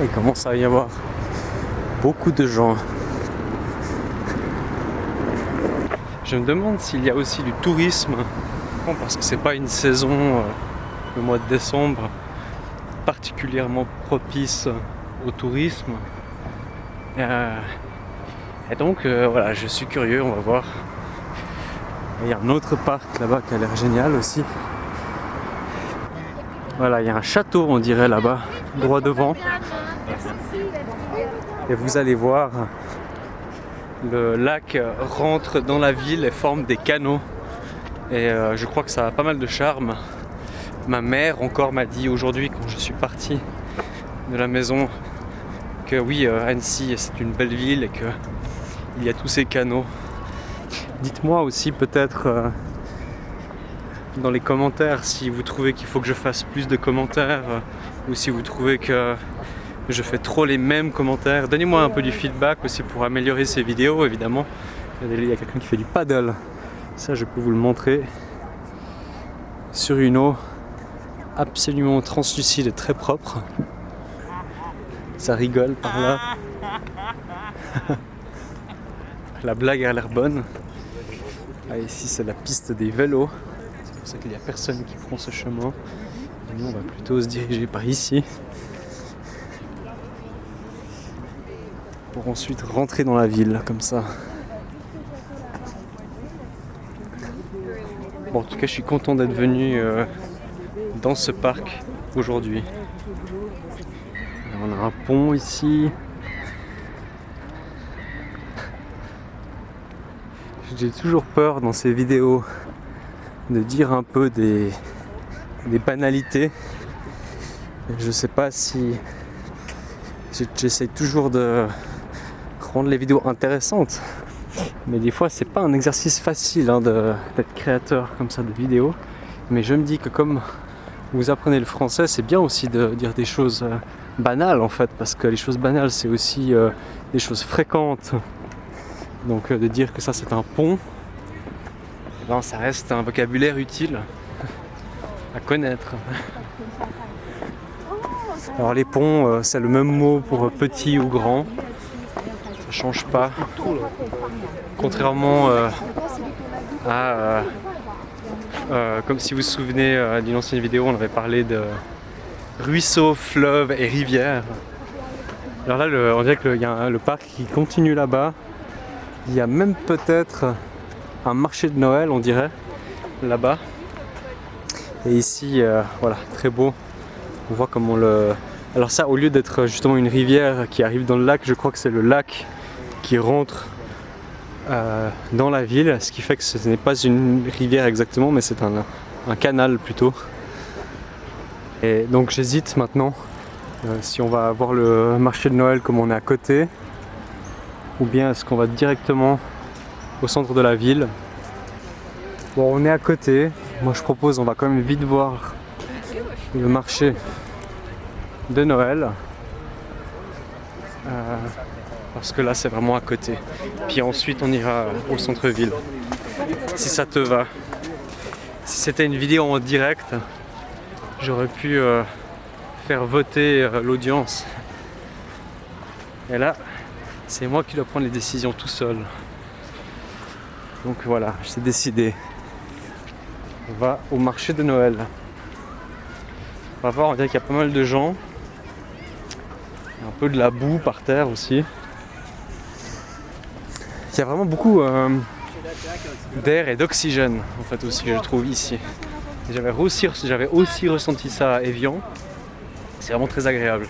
Il commence à y avoir beaucoup de gens. Je me demande s'il y a aussi du tourisme, parce que c'est pas une saison, le mois de décembre, particulièrement propice au tourisme. Et donc voilà, je suis curieux, on va voir. Il y a un autre parc là-bas qui a l'air génial aussi. Voilà, il y a un château, on dirait là-bas, droit devant. Et vous allez voir, le lac rentre dans la ville et forme des canaux. Et je crois que ça a pas mal de charme. Ma mère encore m'a dit aujourd'hui, quand je suis parti de la maison, que oui, Annecy c'est une belle ville et qu'il y a tous ces canaux. Dites-moi aussi peut-être dans les commentaires si vous trouvez qu'il faut que je fasse plus de commentaires ou si vous trouvez que je fais trop les mêmes commentaires. Donnez-moi un peu du feedback aussi pour améliorer ces vidéos évidemment. Il y a quelqu'un qui fait du paddle. Ça je peux vous le montrer. Sur une eau absolument translucide et très propre. Ça rigole par là. La blague a l'air bonne. Ah, ici c'est la piste des vélos. C'est pour ça qu'il n'y a personne qui prend ce chemin. Et nous on va plutôt se diriger par ici. Pour ensuite rentrer dans la ville comme ça. Bon, en tout cas je suis content d'être venu dans ce parc aujourd'hui. On a un pont ici. J'ai toujours peur dans ces vidéos de dire un peu des banalités. Je sais pas si j'essaie toujours de rendre les vidéos intéressantes, mais des fois c'est pas un exercice facile d'être créateur comme ça de vidéos. Mais je me dis que comme vous apprenez le français, c'est bien aussi de dire des choses banales en fait, parce que les choses banales c'est aussi des choses fréquentes. Donc de dire que ça c'est un pont, ben, ça reste un vocabulaire utile à connaître. Alors les ponts, c'est le même mot pour petit ou grand, ça change pas. Contrairement à comme si vous vous souvenez d'une ancienne vidéo, on avait parlé de ruisseaux, fleuves et rivières. Alors là, on dirait qu'il y a le parc qui continue là-bas. Il y a même peut-être un marché de Noël, on dirait, là-bas. Et ici, voilà, très beau. On voit comment Alors ça, au lieu d'être justement une rivière qui arrive dans le lac, je crois que c'est le lac qui rentre dans la ville. Ce qui fait que ce n'est pas une rivière exactement, mais c'est un canal plutôt. Et donc j'hésite maintenant si on va voir le marché de Noël comme on est à côté, ou bien est-ce qu'on va directement au centre de la ville. Bon, on est à côté. Moi je propose, on va quand même vite voir le marché de Noël. Parce que là c'est vraiment à côté. Puis ensuite on ira au centre-ville. Si ça te va. Si c'était une vidéo en direct, j'aurais pu faire voter l'audience. Et là, c'est moi qui dois prendre les décisions tout seul. Donc voilà, j'ai décidé. On va au marché de Noël. On va voir, on dirait qu'il y a pas mal de gens. Il y a un peu de la boue par terre aussi. Il y a vraiment beaucoup d'air et d'oxygène en fait aussi, je trouve ici. J'avais aussi ressenti ça à Évian. C'est vraiment très agréable.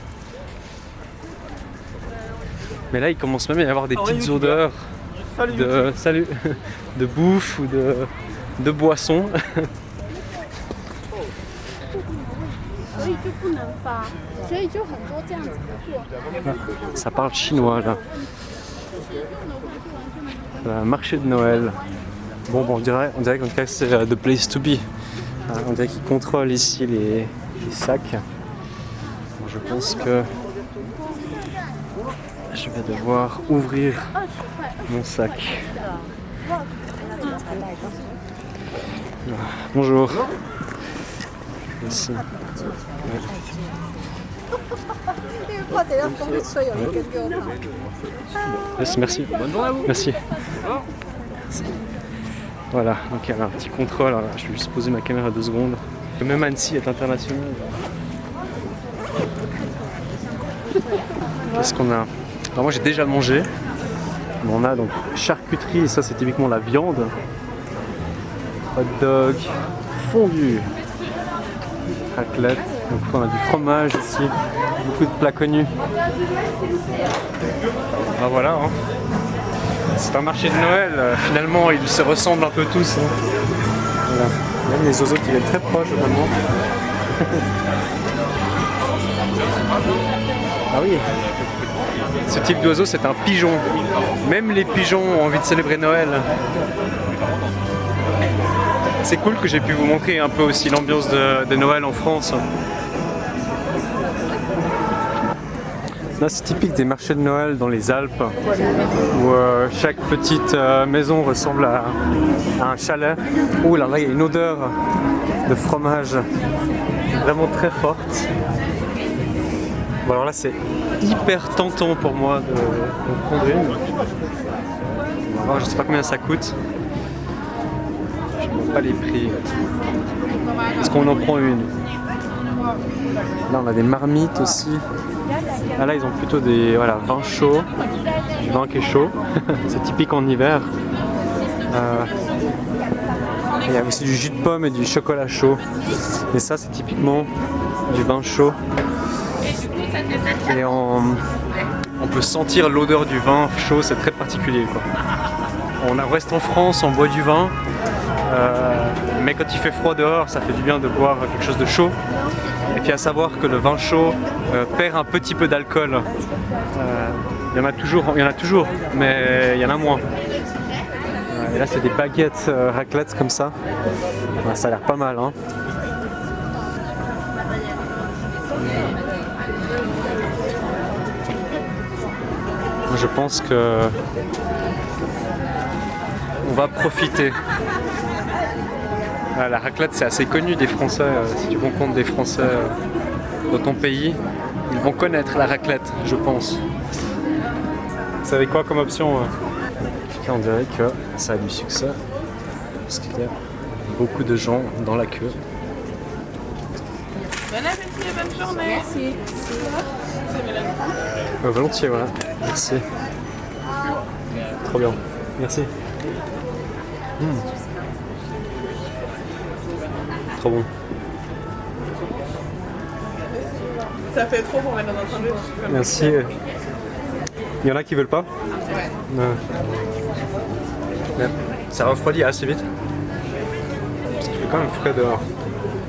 Mais là, il commence même à y avoir des petites odeurs de bouffe ou de boissons. Ça parle chinois là. Le marché de Noël. Bon, on dirait qu'en tout cas c'est the place to be. On dirait qu'ils contrôlent ici les sacs. Bon, je pense que je vais devoir ouvrir mon sac. Bonjour. Merci. Yes, merci. Bonne journée à vous. Merci. Voilà, donc il y a un petit contrôle. Alors, je vais juste poser ma caméra 2 secondes. Même Annecy est international. Qu'est-ce qu'on a? Alors moi j'ai déjà mangé. Mais on a donc charcuterie, et ça c'est typiquement la viande. Hot dog, fondu, raclette. Donc on a du fromage ici, beaucoup de plats connus. Ah voilà, hein. C'est un marché de Noël, finalement ils se ressemblent un peu tous. Hein. Voilà. Même les oiseaux qui viennent très proches finalement. Ah oui, ce type d'oiseau c'est un pigeon. Même les pigeons ont envie de célébrer Noël. C'est cool que j'ai pu vous montrer un peu aussi l'ambiance de Noël en France. Là c'est typique des marchés de Noël dans les Alpes où chaque petite maison ressemble à un chalet. Ouh là là, il y a une odeur de fromage vraiment très forte. Bon alors là c'est hyper tentant pour moi de prendre une. On va voir, je sais pas combien ça coûte. Je ne vois pas les prix. Est-ce qu'on en prend une? Là on a des marmites aussi. Ah là ils ont plutôt des vins chauds, du vin qui est chaud. C'est typique en hiver. Il y a aussi du jus de pomme et du chocolat chaud. Et ça c'est typiquement du vin chaud. Et on peut sentir l'odeur du vin chaud, c'est très particulier quoi. On reste en France, on boit du vin, mais quand il fait froid dehors, ça fait du bien de boire quelque chose de chaud. Et puis à savoir que le vin chaud perd un petit peu d'alcool. Il y en a toujours, mais il y en a moins. Et là c'est des baguettes raclette comme ça. Ça a l'air pas mal, hein. Je pense que on va profiter. La raclette c'est assez connu des Français. Si tu rencontres des Français dans ton pays, ils vont connaître la raclette, je pense. Vous savez quoi comme option? On dirait que ça a du succès parce qu'il y a beaucoup de gens dans la queue. Bon appétit et bonne journée. Merci. Volontiers, voilà. Merci. Trop bien. Merci. Trop bon. Ça fait trop pour mettre dans un sandwich. Merci. Il y en a qui veulent pas? Ouais. Ça refroidit assez vite. Parce qu'il fait quand même frais dehors.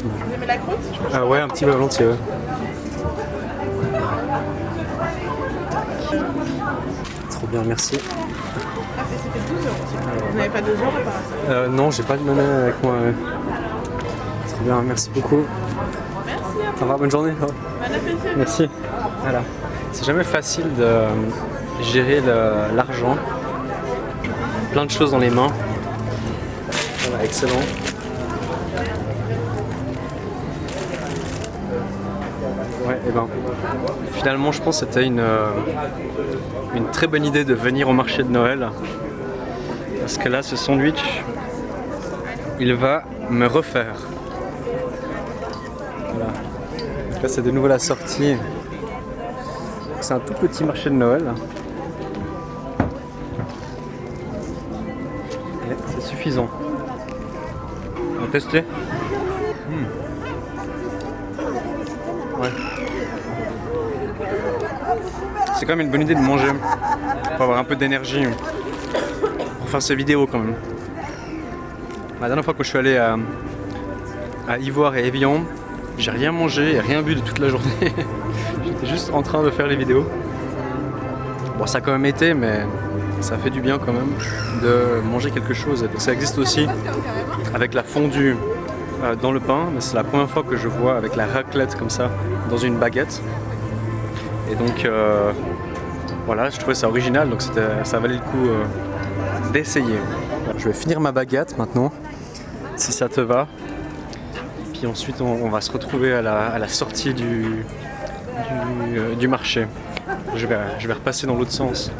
Vous aimez la croûte? Ah ouais, un petit peu volontiers. Ouais. Trop bien, merci. Ah, c'était 12 €. Vous n'avez pas 2 € par hasard? Non, j'ai pas de monnaie avec moi. Ouais. Trop bien, merci beaucoup. Merci. Au revoir, bonne journée. Bon appétit. Merci. Voilà. C'est jamais facile de gérer l'argent. Plein de choses dans les mains. Voilà, excellent. Ouais, et ben, finalement, je pense que c'était une très bonne idée de venir au marché de Noël. Parce que là, ce sandwich, il va me refaire. Voilà. Donc là, c'est de nouveau la sortie. C'est un tout petit marché de Noël. Et c'est suffisant. On va tester. Ouais. C'est quand même une bonne idée de manger pour avoir un peu d'énergie pour faire ces vidéos quand même. La dernière fois que je suis allé à Ivoire et Évian, j'ai rien mangé et rien bu de toute la journée. J'étais juste en train de faire les vidéos. Bon, ça a quand même été, mais ça fait du bien quand même de manger quelque chose. Ça existe aussi avec la fondue dans le pain, mais c'est la première fois que je vois avec la raclette comme ça dans une baguette. Et donc voilà, je trouvais ça original, donc ça valait le coup d'essayer. Je vais finir ma baguette maintenant, si ça te va. Puis ensuite on va se retrouver à la sortie du marché. Je vais repasser dans l'autre sens.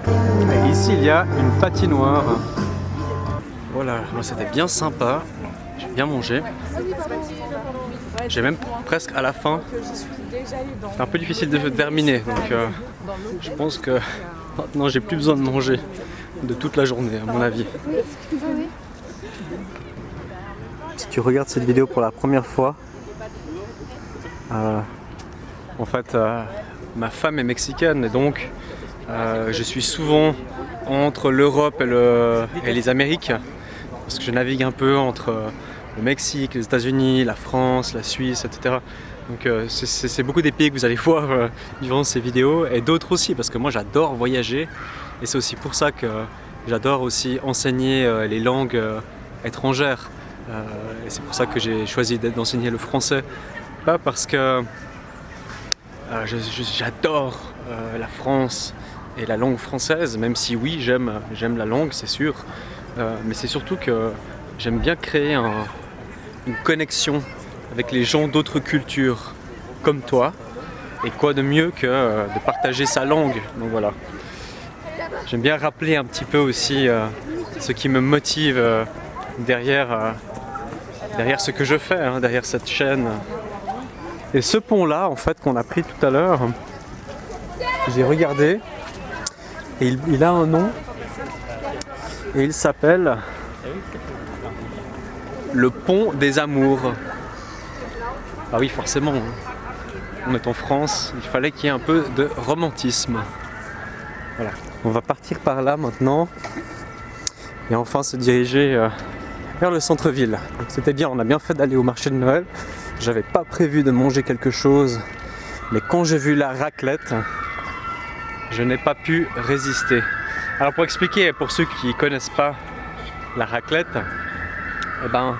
Et ici il y a une patinoire. Voilà, moi c'était bien sympa. J'ai bien mangé. J'ai même presque à la fin. C'est un peu difficile de terminer, donc je pense que maintenant j'ai plus besoin de manger de toute la journée, à mon avis. Si tu regardes cette vidéo pour la première fois, en fait, ma femme est mexicaine et donc je suis souvent entre l'Europe et les Amériques, parce que je navigue un peu entre le Mexique, les États-Unis, la France, la Suisse, etc. Donc c'est beaucoup des pays que vous allez voir durant ces vidéos, et d'autres aussi, parce que moi j'adore voyager, et c'est aussi pour ça que j'adore aussi enseigner les langues étrangères. Et c'est pour ça que j'ai choisi d'enseigner le français. Pas parce que j'adore la France et la langue française, même si oui, j'aime la langue, c'est sûr. Mais c'est surtout que j'aime bien créer une connexion avec les gens d'autres cultures comme toi. Et quoi de mieux que de partager sa langue. Donc voilà. J'aime bien rappeler un petit peu aussi ce qui me motive derrière ce que je fais, hein, derrière cette chaîne. Et ce pont-là, en fait, qu'on a pris tout à l'heure, j'ai regardé, et il a un nom, et il s'appelle le pont des amours. Ah oui, forcément, on est en France, il fallait qu'il y ait un peu de romantisme. Voilà, on va partir par là maintenant, et enfin se diriger vers le centre-ville. Donc c'était bien, on a bien fait d'aller au marché de Noël. J'avais pas prévu de manger quelque chose, mais quand j'ai vu la raclette, je n'ai pas pu résister. Alors pour expliquer, pour ceux qui connaissent pas la raclette, eh ben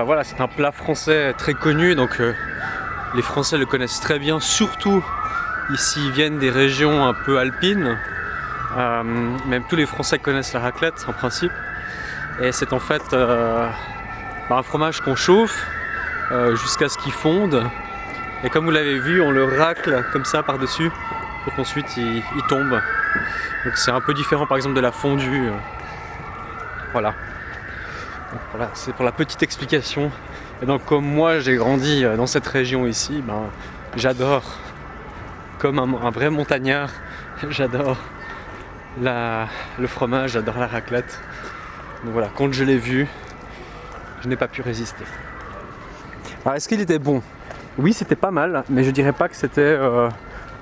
voilà, c'est un plat français très connu, donc les Français le connaissent très bien, surtout ici ils viennent des régions un peu alpines. Même tous les Français connaissent la raclette en principe. Et c'est en fait un fromage qu'on chauffe jusqu'à ce qu'il fonde. Et comme vous l'avez vu, on le racle comme ça par-dessus pour qu'ensuite il tombe. Donc c'est un peu différent par exemple de la fondue. Voilà. Donc, voilà, c'est pour la petite explication. Et donc comme moi j'ai grandi dans cette région ici, j'adore, comme un vrai montagnard, j'adore le fromage, j'adore la raclette. Donc voilà, quand je l'ai vu, je n'ai pas pu résister. Alors est-ce qu'il était bon? Oui, c'était pas mal, mais je dirais pas que c'était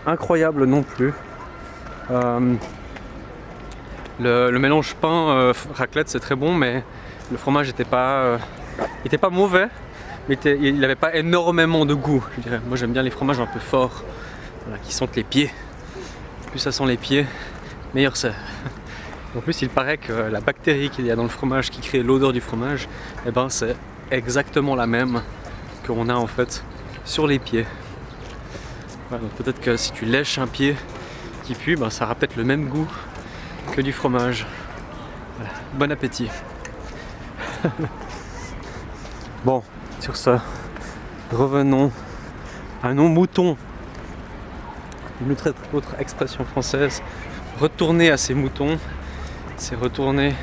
incroyable non plus. Le mélange pain raclette c'est très bon, mais le fromage n'était pas mauvais, mais il n'avait pas énormément de goût, je dirais. Moi j'aime bien les fromages un peu forts, voilà, qui sentent les pieds. Plus ça sent les pieds, meilleur c'est. En plus, il paraît que la bactérie qu'il y a dans le fromage qui crée l'odeur du fromage, eh ben, c'est exactement la même qu'on a en fait sur les pieds. Voilà, donc peut-être que si tu lèches un pied qui pue, ça aura peut-être le même goût que du fromage. Voilà. Bon appétit. Bon, sur ce, revenons à nos moutons. Une autre expression française, retourner à ses moutons. C'est retourner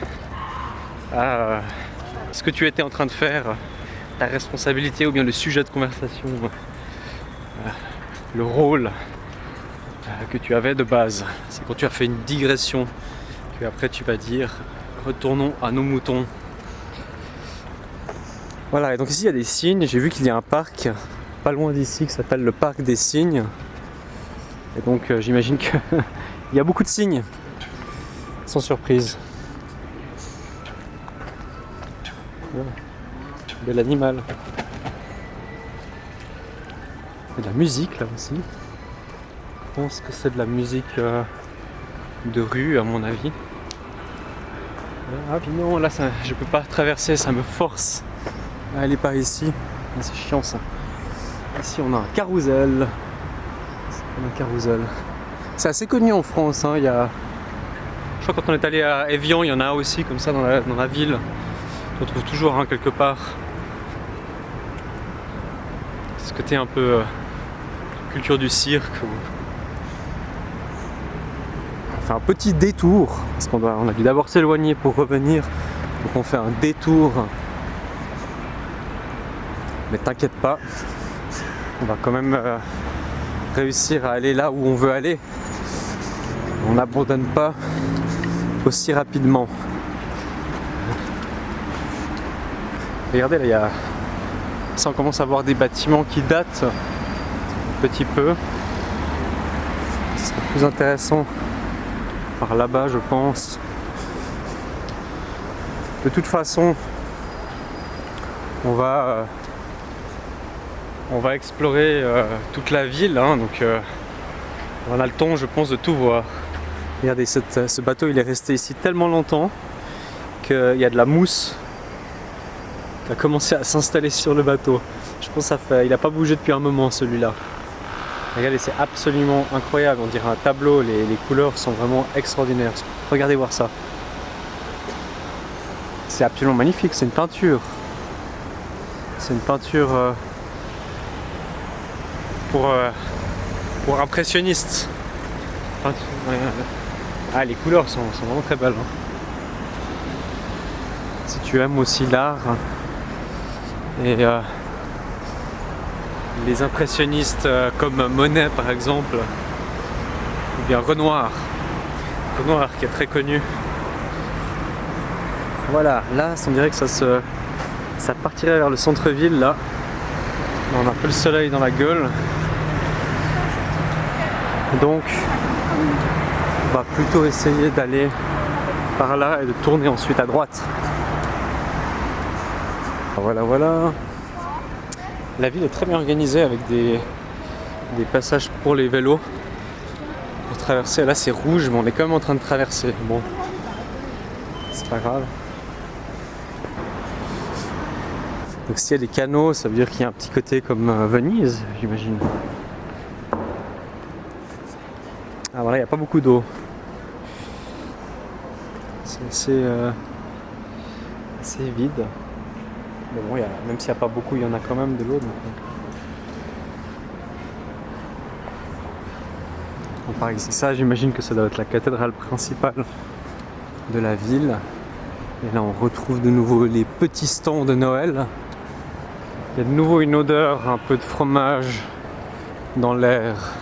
à ce que tu étais en train de faire, ta responsabilité ou bien le sujet de conversation, le rôle que tu avais de base. C'est quand tu as fait une digression que après tu vas dire retournons à nos moutons. Voilà, et donc ici il y a des cygnes. J'ai vu qu'il y a un parc pas loin d'ici qui s'appelle le parc des cygnes. Et donc j'imagine qu'il y a beaucoup de cygnes. Sans surprise. Voilà. Bel animal. Il y a de la musique là aussi. Je pense que c'est de la musique de rue à mon avis. Ah puis non, là ça, je peux pas traverser, ça me force à aller par ici. C'est chiant ça. Ici on a un carrousel. C'est assez connu en France, hein. Je crois que quand on est allé à Évian, il y en a aussi comme ça dans la ville. On retrouve toujours hein, quelque part ce côté un peu culture du cirque. On fait un petit détour parce on a dû d'abord s'éloigner pour revenir, donc on fait un détour. Mais t'inquiète pas, on va quand même réussir à aller là où on veut aller. On n'abandonne pas aussi rapidement. Regardez là, ça on commence à voir des bâtiments qui datent un petit peu. Ce serait plus intéressant par là-bas, je pense. De toute façon, on va explorer toute la ville, hein, donc on a le temps, je pense, de tout voir. Regardez, ce bateau, il est resté ici tellement longtemps qu'il y a de la mousse qui a commencé à s'installer sur le bateau. Je pense il n'a pas bougé depuis un moment, celui-là. Regardez, c'est absolument incroyable, on dirait un tableau, les couleurs sont vraiment extraordinaires. Regardez voir ça. C'est absolument magnifique, c'est une peinture. C'est une peinture pour impressionnistes. Ah, les couleurs sont vraiment très belles. Hein. Si tu aimes aussi l'art et les impressionnistes comme Monet par exemple, ou bien Renoir qui est très connu. Voilà, là on dirait que ça partirait vers le centre-ville là. On a un peu le soleil dans la gueule. Donc on va plutôt essayer d'aller par là et de tourner ensuite à droite. Voilà. La ville est très bien organisée avec des passages pour les vélos pour traverser. Là c'est rouge mais on est quand même en train de traverser. Bon, c'est pas grave. Donc s'il y a des canaux, ça veut dire qu'il y a un petit côté comme Venise, j'imagine. Ah voilà, il n'y a pas beaucoup d'eau. C'est assez vide. Mais bon, même s'il n'y a pas beaucoup, il y en a quand même de l'eau. Par exemple, ça, j'imagine que ça doit être la cathédrale principale de la ville. Et là, on retrouve de nouveau les petits stands de Noël. Il y a de nouveau une odeur, un peu de fromage dans l'air.